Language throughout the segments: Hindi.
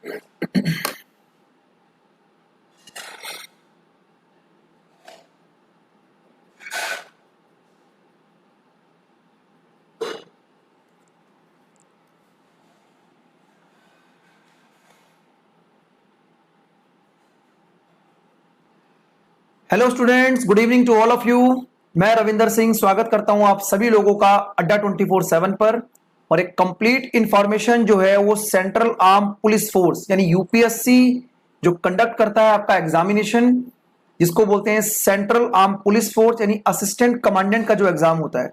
Hello students, good evening to all of you. मैं रविंदर सिंह स्वागत करता हूं आप सभी लोगों का अड्डा 24/7 पर। और एक कंप्लीट इंफॉर्मेशन जो है वो सेंट्रल आर्म पुलिस फोर्स यानी यूपीएससी जो कंडक्ट करता है आपका एग्जामिनेशन, जिसको बोलते हैं सेंट्रल आर्म पुलिस फोर्स यानी असिस्टेंट कमांडेंट का जो एग्जाम होता है।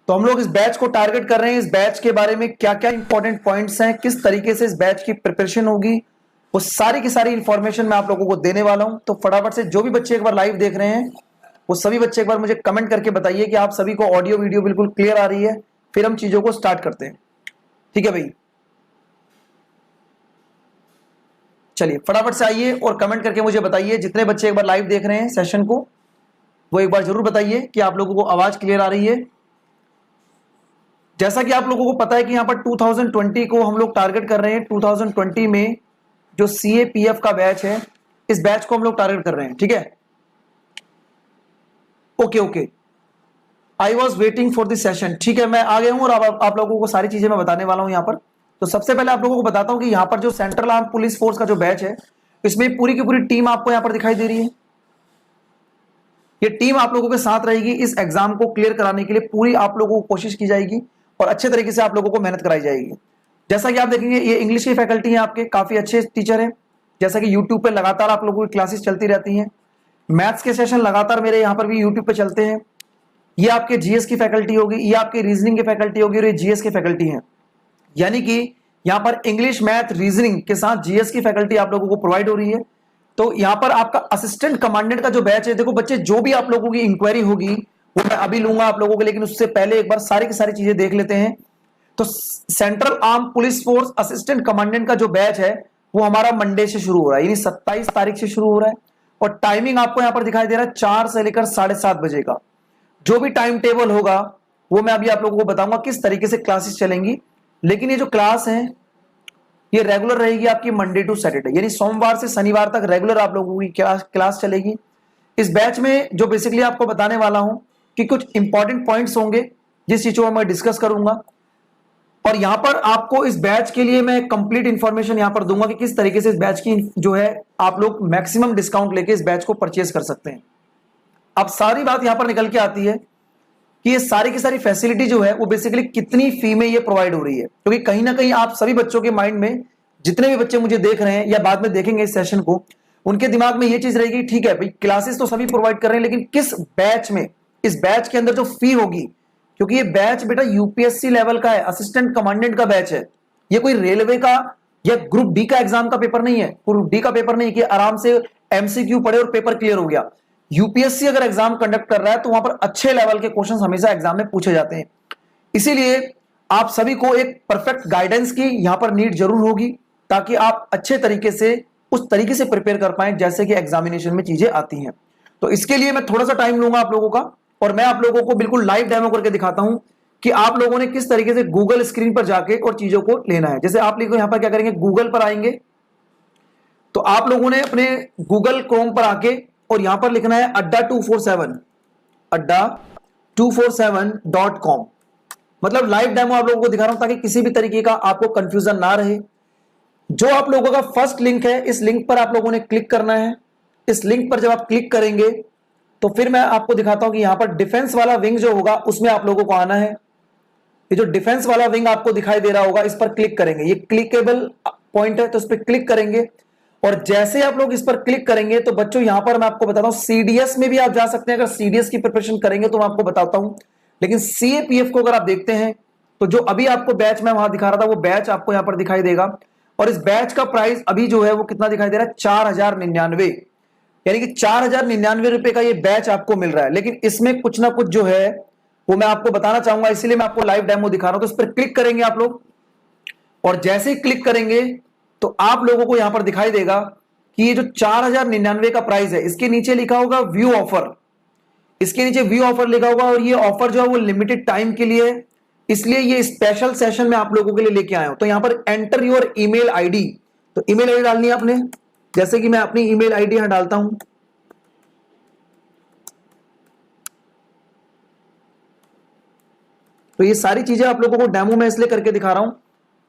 तो हम लोग इस बैच को टारगेट कर रहे हैं। इस बैच के बारे में क्या क्या इंपॉर्टेंट पॉइंट्स हैं, किस तरीके से इस बैच की प्रिपरेशन होगी, वो सारी की सारी इंफॉर्मेशन मैं आप लोगों को देने वाला हूं। तो फटाफट से जो भी बच्चे एक बार लाइव देख रहे हैं वो सभी बच्चे एक बार मुझे कमेंट करके बताइए कि आप सभी को ऑडियो वीडियो बिल्कुल क्लियर आ रही है। फिर हम चीजों को स्टार्ट करते हैं। ठीक है भाई, चलिए फटाफट से आइए और कमेंट करके मुझे बताइए। जितने बच्चे एक बार लाइव देख रहे हैं सेशन को, वो एक बार जरूर बताइए कि आप लोगों को आवाज क्लियर आ रही है। जैसा कि आप लोगों को पता है कि यहां पर 2020 को हम लोग टारगेट कर रहे हैं। 2020 में जो सीएपीएफ का बैच है, इस बैच को हम लोग टारगेट कर रहे हैं। ठीक है, okay, I was waiting for this session. ठीक है, मैं आ गया हूं और आप लोगों को सारी चीजें मैं बताने वाला हूं यहां पर। तो सबसे पहले आप लोगों को बताता हूं कि यहां पर जो सेंट्रल आर्म पुलिस फोर्स का जो बैच है, इसमें पूरी की पूरी टीम आपको यहां पर दिखाई दे रही है। ये टीम आप लोगों के साथ रहेगी। इस एग्जाम को क्लियर कराने के लिए पूरी आप लोगों को कोशिश की जाएगी और अच्छे तरीके से आप लोगों को मेहनत कराई जाएगी। जैसा कि आप देखेंगे, ये इंग्लिश की फैकल्टी है, आपके काफी अच्छे टीचर हैं। जैसा कि यूट्यूब पे लगातार आप लोगों की क्लासेस चलती रहती हैं। मैथ्स के सेशन लगातार मेरे यहाँ पर भी यूट्यूब पे चलते हैं। ये आपके जीएस की फैकल्टी होगी, ये आपके रीजनिंग की फैकल्टी होगी और ये जीएस की फैकल्टी है। यानी कि यहाँ पर इंग्लिश, मैथ, रीजनिंग के साथ जीएस की फैकल्टी आप लोगों को प्रोवाइड हो रही है। तो यहाँ पर आपका असिस्टेंट कमांडेंट का जो बैच है, देखो बच्चे, जो भी आप लोगों की इंक्वायरी होगी वो मैं अभी लूंगा आप लोगों के, लेकिन उससे पहले एक बार सारी की सारी चीजें देख लेते हैं। तो central arm police force assistant commandant का जो बैच है वो हमारा मंडे से शुरू हो रहा है, यानी 27 तारीख से शुरू हो रहा है। और टाइमिंग आपको यहां पर दिखाई दे रहा है 4 से लेकर 7:30 बजे का। जो भी टाइम टेबल होगा वो मैं अभी आप लोगों को बताऊंगा किस तरीके से क्लासेस चलेंगी। लेकिन ये जो क्लास है ये रेगुलर रहेगी आपकी मंडे टू सैटरडे, यानी सोमवार से शनिवार तक रेगुलर आप लोगों की क्लास चलेगी। इस बैच में जो बेसिकली आपको बताने वाला हूं कि कुछ इंपॉर्टेंट पॉइंट्स होंगे जिस चीजों को मैं डिस्कस करूंगा। और यहां पर आपको इस बैच के लिए मैं कंप्लीट इंफॉर्मेशन यहां पर दूंगा कि किस तरीके से इस बैच की जो है आप लोग मैक्सिमम डिस्काउंट लेके इस बैच को परचेज कर सकते हैं। अब सारी बात यहां पर निकल के आती है कि ये सारी की सारी फैसिलिटी जो है वो बेसिकली कितनी फी में ये प्रोवाइड हो रही है। क्योंकि कहीं ना कहीं आप सभी बच्चों के माइंड में, जितने भी बच्चे मुझे देख रहे हैं या बाद में देखेंगे इस सेशन को, उनके दिमाग में ये चीज रहेगी, ठीक है भाई क्लासेस तो सभी प्रोवाइड कर रहे हैं, लेकिन किस बैच में, इस बैच के अंदर जो फी होगी। क्योंकि ये बैच बेटा यूपीएससी लेवल का है, असिस्टेंट कमांडेंट का बैच है। ये कोई रेलवे का या ग्रुप डी का एग्जाम का पेपर नहीं है। ग्रुप डी का पेपर नहीं कि आराम से एमसीक्यू पढ़े और पेपर क्लियर हो गया। यूपीएससी अगर एग्जाम कंडक्ट कर रहा है तो वहां पर अच्छे लेवल के क्वेश्चंस हमेशा एग्जाम में पूछे जाते हैं। इसीलिए आप सभी को एक परफेक्ट गाइडेंस की यहां पर नीड जरूर होगी, ताकि आप अच्छे तरीके से उस तरीके से प्रिपेयर कर पाए जैसे कि एग्जामिनेशन में चीजें आती हैं। तो इसके लिए मैं थोड़ा सा टाइम लूंगा आप लोगों का, और मैं आप लोगों को बिल्कुल लाइव डेमो करके दिखाता हूं कि आप लोगों ने किस तरीके से गूगल स्क्रीन पर जाके और चीजों को लेना है। जैसे आप लिखो यहां पर क्या करेंगे, गूगल पर आएंगे। तो आप लोगों ने अपने गूगल क्रोम पर आके और यहां पर लिखना है अड्डा 247, अड्डा 247.com। मतलब लाइव डेमो आप लोगों को दिखा रहा हूं ताकि किसी भी तरीके का आपको कंफ्यूजन ना रहे। जो आप लोगों का फर्स्ट लिंक है, इस लिंक पर आप लोगों ने क्लिक करना है। इस लिंक पर जब आप क्लिक करेंगे तो फिर मैं आपको दिखाता हूं कि यहां पर डिफेंस वाला विंग जो होगा उसमें आप लोगों को आना है। ये जो डिफेंस वाला विंग आपको दिखाई दे रहा होगा, इस पर क्लिक करेंगे। ये क्लिकेबल पॉइंट है तो इस पर क्लिक करेंगे। और जैसे आप लोग इस पर क्लिक करेंगे तो बच्चों यहां पर मैं आपको बताता हूं, सीडीएस में भी आप जा सकते हैं। अगर सीडीएस की प्रिपरेशन करेंगे तो मैं आपको बताता हूं, लेकिन सीएपीएफ को अगर आप देखते हैं तो जो अभी आपको बैच मैं वहां दिखा रहा था वो बैच आपको यहां पर दिखाई देगा। और इस बैच का प्राइस अभी जो है वो कितना दिखाई दे रहा है, 4099, यानी कि 4099 रुपए का ये बैच आपको मिल रहा है। लेकिन इसमें कुछ ना कुछ जो है वो मैं आपको बताना चाहूंगा, इसीलिए मैं आपको लाइव डेमो दिखा रहा हूं। तो इस पर क्लिक करेंगे आप लोग, और जैसे ही क्लिक करेंगे तो आप लोगों को यहां पर दिखाई देगा कि ये जो 4099 का प्राइस है, इसके नीचे लिखा होगा व्यू ऑफर। इसके नीचे व्यू ऑफर लिखा होगा, और ये ऑफर जो है वो लिमिटेड टाइम के लिए है, इसलिए ये स्पेशल सेशन में आप लोगों के लिए लेके आया हूं। तो यहां पर एंटर योर ईमेल आईडी, तो ईमेल आईडी डालनी है आपने, जैसे कि मैं अपनी ईमेल आईडी यहां डालता हूं। तो ये सारी चीजें आप लोगों को डेमो में इसलिए करके दिखा रहा हूं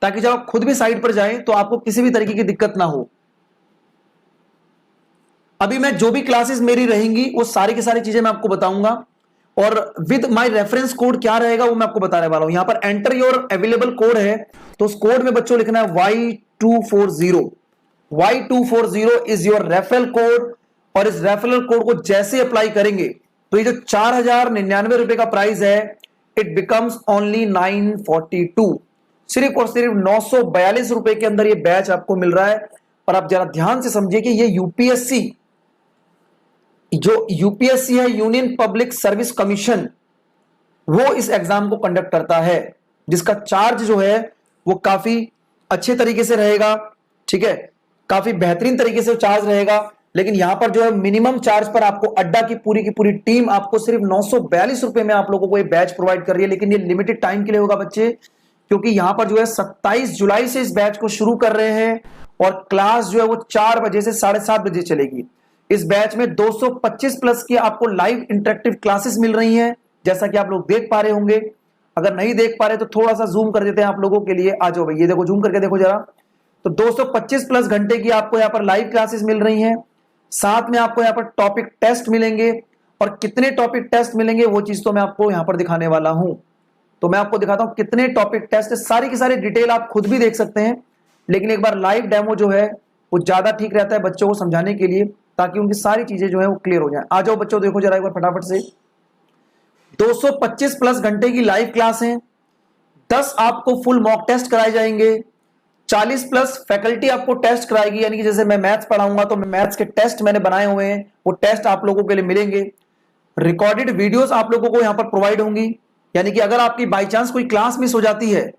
ताकि जब आप खुद भी साइट पर जाएं तो आपको किसी भी तरीके की दिक्कत ना हो। अभी मैं जो भी क्लासेस मेरी रहेंगी वो सारी की सारी चीजें मैं आपको बताऊंगा, और विद माय रेफरेंस कोड क्या रहेगा वो मैं आपको बताने वाला हूं। यहां पर एंटर योर अवेलेबल कोड है, तो उस कोड में बच्चों लिखना है Y240। Y240 is your referral code, और इस रेफरल कोड को जैसे अप्लाई करेंगे तो ये जो 4099 रुपए का प्राइस है, इट बिकम्स ओनली 942। सिर्फ और सिर्फ 942 रुपए के अंदर ये बैच आपको मिल रहा है। और आप जरा ध्यान से समझिए कि ये यूपीएससी, जो यूपीएससी है, यूनियन पब्लिक सर्विस कमीशन, वो इस एग्जाम को कंडक्ट करता है, जिसका चार्ज जो है वो काफी अच्छे तरीके से रहेगा। ठीक है, काफी बेहतरीन तरीके से चार्ज रहेगा। लेकिन यहां पर जो है मिनिमम चार्ज पर आपको अड्डा की पूरी टीम आपको सिर्फ 942 रुपए में आप लोगों को ये बैच प्रोवाइड कर रही है। लेकिन ये लिमिटेड टाइम के लिए होगा बच्चे, क्योंकि यहां पर जो है 27 जुलाई से इस बैच को शुरू कर रहे हैं, और क्लास जो है वो 4 बजे से 7:30 बजे चलेगी। इस बैच में 225 प्लस की आपको लाइव इंटरेक्टिव क्लासेस मिल रही हैं, जैसा कि आप लोग देख पा रहे होंगे। अगर नहीं देख पा रहे तो थोड़ा सा जूम कर देते हैं आप लोगों के लिए। आ जाओ भाई, ये देखो, जूम करके देखो जरा। तो 225 प्लस घंटे की आपको यहाँ पर लाइव क्लासेस मिल रही हैं। साथ में आपको यहाँ पर टॉपिक टेस्ट मिलेंगे, और कितने टॉपिक टेस्ट मिलेंगे वो चीज तो मैं आपको यहाँ पर दिखाने वाला हूं। तो मैं आपको दिखाता हूं कितने टॉपिक टेस्ट, सारी की सारी डिटेल आप खुद भी देख सकते हैं। लेकिन एक बार लाइव डेमो जो है वो ज्यादा ठीक रहता है बच्चों को समझाने के लिए, ताकि उनकी सारी चीजें जो है वो क्लियर हो जाए। आ जाओ बच्चों, देखो जरा एक बार फटाफट से। 225 प्लस घंटे की लाइव क्लास है, 10 आपको फुल मॉक टेस्ट कराए जाएंगे, 40 प्लस फैकल्टी आपको टेस्ट कराएगी। यानी कि जैसे मैं मैथ्स पढ़ाऊंगा तो मैं मैथ्स के टेस्ट मैंने बनाए हुए हैं, वो टेस्ट आप लोगों के लिए मिलेंगे। रिकॉर्डेड वीडियोस आप लोगों को यहां पर प्रोवाइड होंगी, यानी कि अगर आपकी बाई चांस कोई क्लास मिस हो जाती है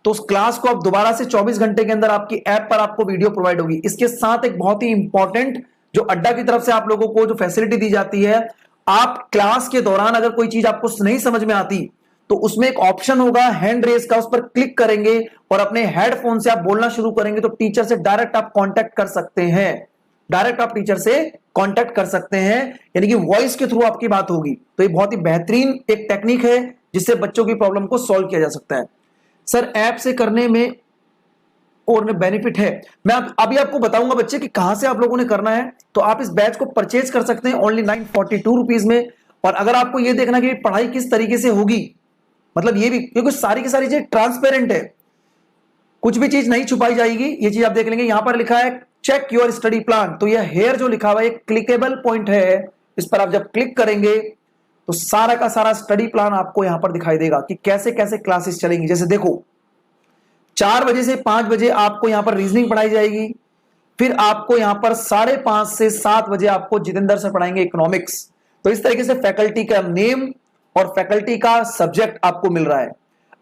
तो उस क्लास को आप दोबारा से 24 घंटे के अंदर आपकी ऐप पर आपको वीडियो प्रोवाइड होगी। इसके साथ एक बहुत ही इंपॉर्टेंट जो अड्डा की तरफ से आप लोगों को जो फैसिलिटी दी जाती है, आप क्लास के दौरान अगर कोई चीज आपको नहीं समझ में आती तो उसमें एक ऑप्शन होगा हैंड रेज का, उस पर क्लिक करेंगे और अपने हेडफोन से आप बोलना शुरू करेंगे तो टीचर से डायरेक्ट आप कांटेक्ट कर सकते हैं। डायरेक्ट आप टीचर से कांटेक्ट कर सकते हैं, यानी कि वॉइस के थ्रू आपकी बात होगी। तो ये बहुत ही बेहतरीन एक टेक्निक है जिससे बच्चों की प्रॉब्लम को सॉल्व किया जा सकता है। सर ऐप से करने में और बेनिफिट है, मैं अभी आपको बताऊंगा बच्चे कि कहां से आप लोगों ने करना है। तो आप इस बैच को परचेज कर सकते हैं ओनली 942 रुपीज में। और अगर आपको यह देखना कि पढ़ाई किस तरीके से होगी, मतलब ये भी, क्योंकि सारी की सारी चीज ट्रांसपेरेंट है, कुछ भी चीज नहीं छुपाई जाएगी, ये चीज आप देख लेंगे। यहां पर लिखा है चेक योर स्टडी प्लान, तो यह हेयर जो लिखा हुआ है एक क्लिकेबल पॉइंट है, इस पर आप जब क्लिक करेंगे तो सारा का सारा स्टडी प्लान आपको यहां पर दिखाई देगा कि कैसे कैसे क्लासेस चलेंगी। जैसे देखो, 4 बजे से 5 बजे आपको यहां पर रीजनिंग पढ़ाई जाएगी, फिर आपको यहां पर 5:30 से 7 बजे आपको जितेंद्र सर पढ़ाएंगे इकोनॉमिक्स। तो इस तरीके से फैकल्टी का नेम और फैकल्टी का सब्जेक्ट आपको मिल रहा है।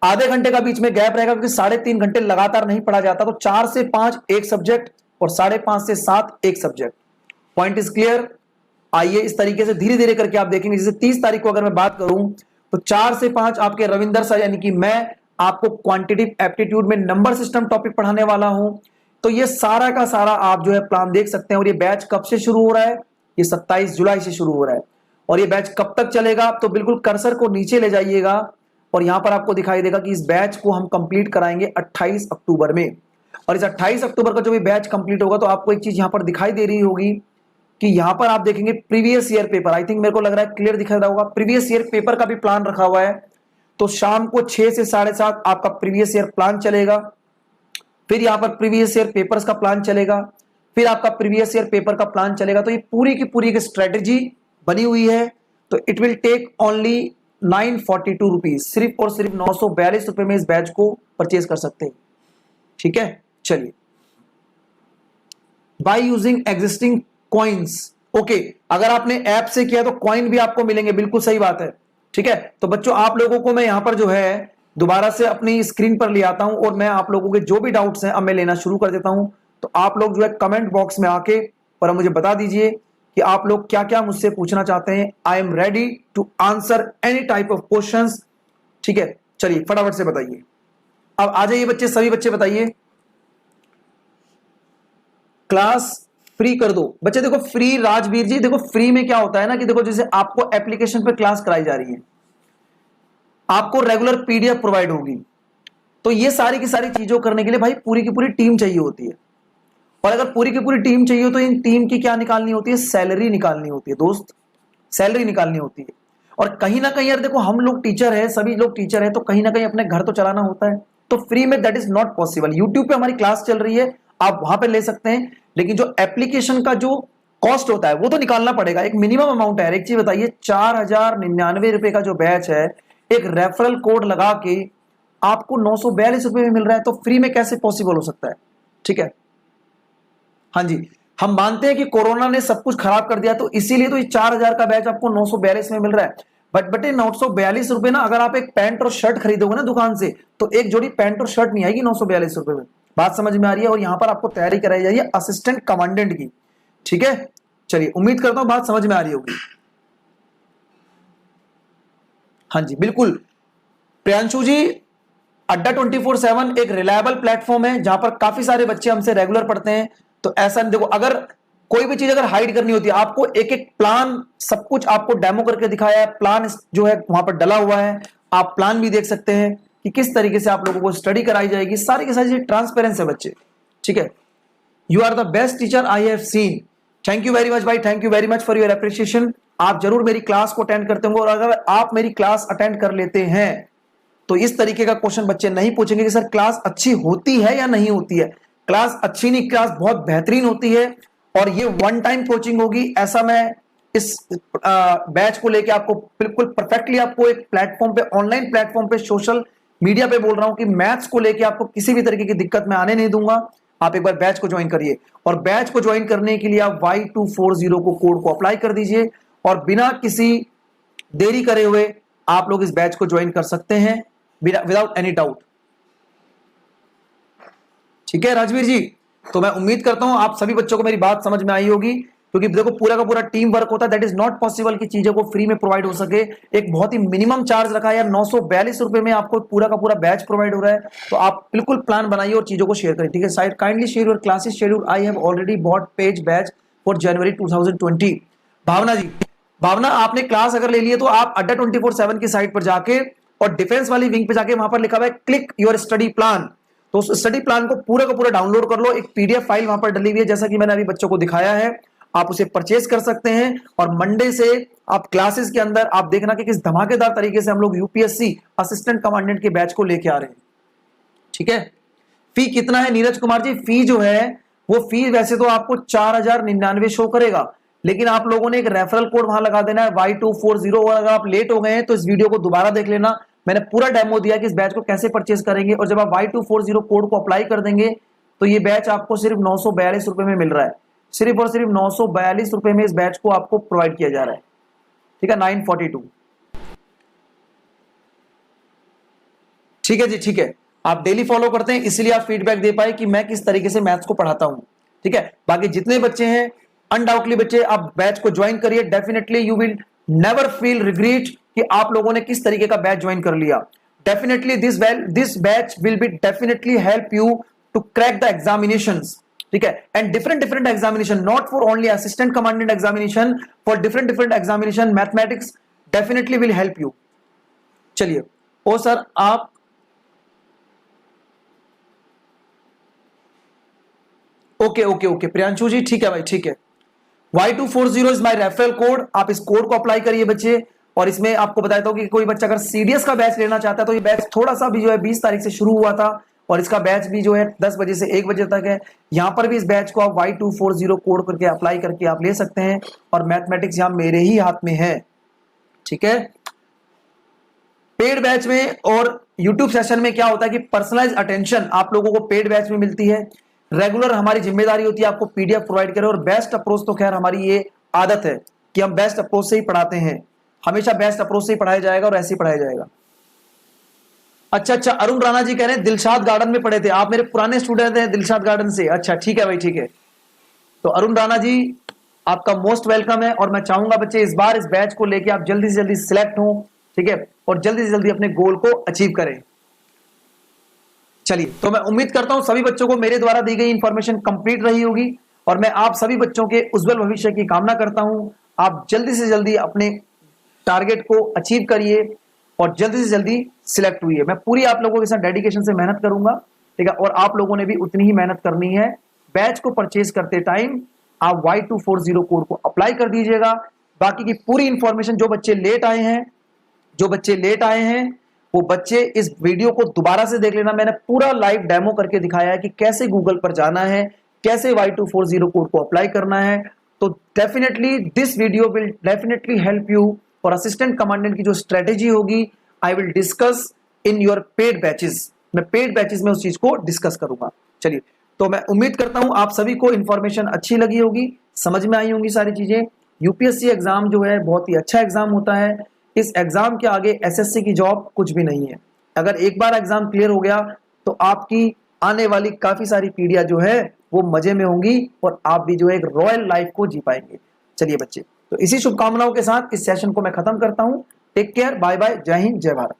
आधे घंटे का बीच में गैप रहेगा, क्योंकि 3.5 घंटे लगातार नहीं पढ़ा जाता। तो 4 से 5 एक सब्जेक्ट और 5:30 से 7 एक सब्जेक्ट। Point is clear. आइए इस तरीके से धीरे धीरे करके आप देखेंगे। जैसे 30 तारीख को अगर मैं बात करूं तो 4 से 5 आपके रविंदर सर, यानी कि मैं आपको क्वांटिटेटिव एप्टीट्यूड में नंबर सिस्टम टॉपिक पढ़ाने वाला हूं। तो ये सारा का सारा आप जो है प्लान देख सकते हैं। और ये बैच कब से शुरू हो रहा है? ये 27 जुलाई से शुरू हो रहा है। और ये बैच कब तक चलेगा? तो बिल्कुल कर्सर को नीचे ले जाइएगा और यहां पर आपको दिखाई देगा कि इस बैच को हम कंप्लीट कराएंगे 28 अक्टूबर में। और इस 28 अक्टूबर का जो भी बैच कंप्लीट होगा तो आपको एक चीज यहां पर दिखाई दे रही होगी कि यहां पर आप देखेंगे previous year paper. I think मेरे को लग रहा है क्लियर दिखा रहा होगा। प्रीवियस ईयर पेपर का भी प्लान रखा हुआ है। तो शाम को 6 से 7:30 आपका प्रीवियस ईयर प्लान चलेगा। फिर यहां पर प्रीवियस ईयर पेपर्स का प्लान चलेगा, फिर आपका प्रीवियस ईयर पेपर का प्लान चलेगा। तो ये पूरी की पूरी एक स्ट्रेटेजी बनी हुई है। तो it will take only 942 rupees, सिर्फ और सिर्फ 942 रुपए में इस बैच को परचेज कर सकते हैं। ठीक है, चलिए। By using existing coins, okay, अगर आपने ऐप से किया तो कॉइन भी आपको मिलेंगे, बिल्कुल सही बात है। ठीक है, तो बच्चों आप लोगों को मैं यहां पर जो है दोबारा से अपनी स्क्रीन पर ले आता हूं और मैं आप लोगों के जो भी डाउट्स हैं अब मैं लेना शुरू कर देता हूं। तो आप लोग जो है कमेंट बॉक्स में आके और मुझे बता दीजिए कि आप लोग क्या क्या मुझसे पूछना चाहते हैं। I am ready to answer any type of questions. ठीक है, चलिए फटाफट से बताइए। अब आ जाइए बच्चे, सभी बच्चे बताइए। क्लास फ्री कर दो। बच्चे देखो फ्री, राजवीर जी देखो फ्री में क्या होता है ना कि देखो जैसे आपको एप्लीकेशन पे क्लास कराई जा रही है, आपको रेगुलर पीडीएफ प्रोवाइड होगी, तो ये सारी की सारी चीजों करने के लिए भाई पूरी की पूरी टीम चाहिए होती है। और अगर पूरी की पूरी टीम चाहिए तो इन टीम की क्या निकालनी होती है, सैलरी निकालनी होती है दोस्त, सैलरी निकालनी होती है। और कहीं ना कहीं यार देखो हम लोग टीचर है, सभी लोग टीचर है, तो कहीं ना कहीं अपने घर तो चलाना होता है, तो फ्री में that is not possible. YouTube पे हमारी क्लास चल रही है, आप वहां पे ले सकते हैं, लेकिन जो एप्लीकेशन का जो कॉस्ट होता है वो तो निकालना पड़ेगा, एक मिनिमम अमाउंट है। एक चीज बताइए, 4099 का जो बैच है, एक रेफरल कोड लगा के आपको 942 में मिल रहा है, तो फ्री में कैसे पॉसिबल हो सकता है? ठीक है, हाँ जी, हम मानते हैं कि कोरोना ने सब कुछ खराब कर दिया, तो इसीलिए तो ये 4000 का बैच आपको 942 में मिल रहा है। बट बटे 942 रुपए ना, अगर आप एक पैंट और शर्ट खरीदोगे ना दुकान से, तो एक जोड़ी पैंट और शर्ट नहीं आएगी 942 रुपए में। बात समझ में आ रही है? और यहां पर आपको तैयारी कराई जा रही है असिस्टेंट कमांडेंट की। ठीक है, चलिए उम्मीद करता हूं बात समझ में आ रही होगी। हाँ जी बिल्कुल प्रियांशु जी, अड्डा 24/7 एक रिलायबल प्लेटफॉर्म है जहां पर काफी सारे बच्चे हमसे रेगुलर पढ़ते हैं। तो ऐसा नहीं, देखो अगर कोई भी चीज अगर हाइड करनी होती है, आपको एक एक प्लान सब कुछ आपको डेमो करके दिखाया है, प्लान जो है वहां पर डला हुआ है, आप प्लान भी देख सकते हैं कि किस तरीके से आप लोगों को स्टडी कराई जाएगी, सारी की सारी ट्रांसपेरेंस है बच्चे। ठीक है, you are the best teacher I have seen. Thank you very much भाई, thank you very much for your appreciation. आप जरूर मेरी क्लास को अटेंड करते होंगे, और अगर आप मेरी क्लास अटेंड कर लेते हैं तो इस तरीके का क्वेश्चन बच्चे नहीं पूछेंगे कि सर क्लास अच्छी होती है या नहीं होती है। क्लास अच्छी नहीं, क्लास बहुत बेहतरीन होती है, और ये वन टाइम कोचिंग होगी, ऐसा मैं इस बैच को लेके आपको बिल्कुल परफेक्टली आपको एक प्लेटफॉर्म पे, ऑनलाइन प्लेटफॉर्म पे, सोशल मीडिया पे बोल रहा हूं कि मैथ्स को लेके आपको किसी भी तरीके की दिक्कत मैं आने नहीं दूंगा। आप एक बार बैच को ज्वाइन करिए, और बैच को ज्वाइन करने के लिए आप Y240 को कोड को अप्लाई कर दीजिए, और बिना किसी देरी करे हुए आप लोग इस बैच को ज्वाइन कर सकते हैं विदाउट एनी डाउट। ठीक है राजवीर जी, तो मैं उम्मीद करता हूं आप सभी बच्चों को मेरी बात समझ में आई होगी, क्योंकि देखो पूरा का पूरा टीम वर्क होता है, दैट इज नॉट पॉसिबल कि चीजों को फ्री में प्रोवाइड हो सके। एक बहुत ही मिनिमम चार्ज रखा है यार, 942 रुपए में आपको पूरा का पूरा बैच प्रोवाइड हो रहा है। तो आप बिल्कुल प्लान बनाइए और चीजों को शेयर करें। ठीक है, साइड kindly share your classes schedule, I have already bought page batch for January 2020। Bhavna ji, Bhavna आपने क्लास अगर ले ली है तो आप अड्डा 24/7 की साइट पर जाके और डिफेंस वाली विंग पे जाके वहां पर लिखा हुआ है क्लिक योर स्टडी प्लान, तो उस स्टडी प्लान को पूरा का पूरा डाउनलोड कर लो। एक पीडीएफ फाइल वहां पर डली हुई है, जैसा कि मैंने अभी बच्चों को दिखाया है, आप उसे परचेज कर सकते हैं। और मंडे से आप क्लासेस के अंदर आप देखना कि किस धमाकेदार तरीके से हम लोग यूपीएससी असिस्टेंट कमांडेंट के बैच को लेके आ रहे हैं। ठीक है, फी कितना है नीरज कुमार जी? फी जो है वो फी वैसे तो आपको 4099 शो करेगा, लेकिन आप लोगों ने एक रेफरल कोड वहां लगा देना है Y240, और अगर आप लेट हो गए हैं तो इस वीडियो को दोबारा देख लेना, मैंने पूरा डेमो दिया कि इस बैच को कैसे परचेज करेंगे। और जब आप Y240 कोड को अप्लाई कर देंगे तो ये बैच आपको सिर्फ 942 रुपए में मिल रहा है, सिर्फ और सिर्फ 942 रुपए में इस बैच को आपको प्रोवाइड किया जा रहा है। ठीक है, 942। ठीक है जी, ठीक है, आप डेली फॉलो करते हैं इसलिए आप फीडबैक दे पाए कि मैं किस तरीके से मैथ्स को पढ़ाता हूं। ठीक है, बाकी जितने बच्चे हैं अनडाउटली बच्चे आप बैच को ज्वाइन करिए, definitely you will never feel regret कि आप लोगों ने किस तरीके का बैच ज्वाइन कर लिया। Definitely this batch will be definitely help you to crack the examinations. ठीक है, and different examination, not for only assistant commandant examination, for different examination mathematics definitely will help you. चलिए, ओ सर आप ओके प्रियांशु जी, ठीक है भाई, ठीक है। Y240 is my referral code, आप इस कोड को अप्लाई करिए बच्चे। और इसमें आपको बताता हूं कि कोई बच्चा अगर सीडीएस का बैच लेना चाहता है तो ये बैच थोड़ा सा भी जो है 20 तारीख से शुरू हुआ था, और इसका बैच भी जो है 10 बजे से 1 बजे तक है। यहां पर भी इस बैच को आप Y240 कोड करके अप्लाई करके आप ले सकते हैं, और मैथमेटिक्स यहां मेरे ही हाथ में है। ठीक है, पेड बैच में और यूट्यूब सेशन में क्या होता है कि पर्सनलाइज अटेंशन आप लोगों को पेड बैच में मिलती है। रेगुलर हमारी जिम्मेदारी होती है आपको पीडीएफ प्रोवाइड करें, और बेस्ट अप्रोच तो खैर हमारी ये आदत है कि हम बेस्ट अप्रोच से ही पढ़ाते हैं, हमेशा बेस्ट अप्रोच से ही पढ़ाया जाएगा और ऐसे ही पढ़ाया जाएगा। अच्छा, अरुण राणा जी कह रहे हैं दिलशाद गार्डन में पढ़े थे आप, मेरे पुराने स्टूडेंट हैं दिलशाद गार्डन से। अच्छा ठीक है भाई, ठीक है, तो अरुण राणा जी आपका मोस्ट वेलकम है, और मैं चाहूंगा बच्चे इस बार इस बैच को लेके आप जल्दी से जल्दी सिलेक्ट हो। ठीक है, और जल्दी से जल्दी अपने गोल को अचीव करें। चलिए, तो मैं उम्मीद करता हूं सभी बच्चों को मेरे द्वारा दी गई इंफॉर्मेशन कंप्लीट रही होगी, और मैं आप सभी बच्चों के उज्जवल भविष्य की कामना करता हूं। आप जल्दी से जल्दी अपने टारगेट को अचीव करिए और जल्दी से जल्दी सिलेक्ट हुई है। मैं पूरी आप लोगों के साथ डेडिकेशन से मेहनत करूंगा, ठीक है, और आप लोगों ने भी उतनी ही मेहनत करनी है। बैच को परचेज करते टाइम आप Y240 कोड को अप्लाई कर दीजिएगा। बाकी की पूरी इंफॉर्मेशन, जो बच्चे लेट आए हैं वो बच्चे इस वीडियो को दोबारा से देख लेना। मैंने पूरा लाइव डेमो करके दिखाया है कि कैसे गूगल पर जाना है, कैसे Y240 कोड को अप्लाई करना है। तो definitely this video will definitely help you और असिस्टेंट कमांडेंट की जो स्ट्रेटेजी होगी I will discuss in your paid batches. मैं पेड बैचेस में उस चीज को डिस्कस करूंगा। चलिए, तो मैं उम्मीद करता हूं आप सभी को इंफॉर्मेशन अच्छी लगी होगी, समझ में आई होंगी सारी चीजें। यूपीएससी एग्जाम जो है बहुत ही अच्छा एग्जाम होता है। इस एग्जाम के आगे एसएससी की जॉब कुछ भी नहीं है। अगर एक बार एग्जाम क्लियर हो गया तो आपकी आने वाली काफी सारी पीढ़ियां जो है वो मजे में होंगी और आप भी जो है एक रॉयल लाइफ को जी पाएंगे। चलिए बच्चे, तो इसी शुभकामनाओं के साथ इस सेशन को मैं खत्म करता हूं। टेक केयर, बाय बाय, जय हिंद, जय भारत।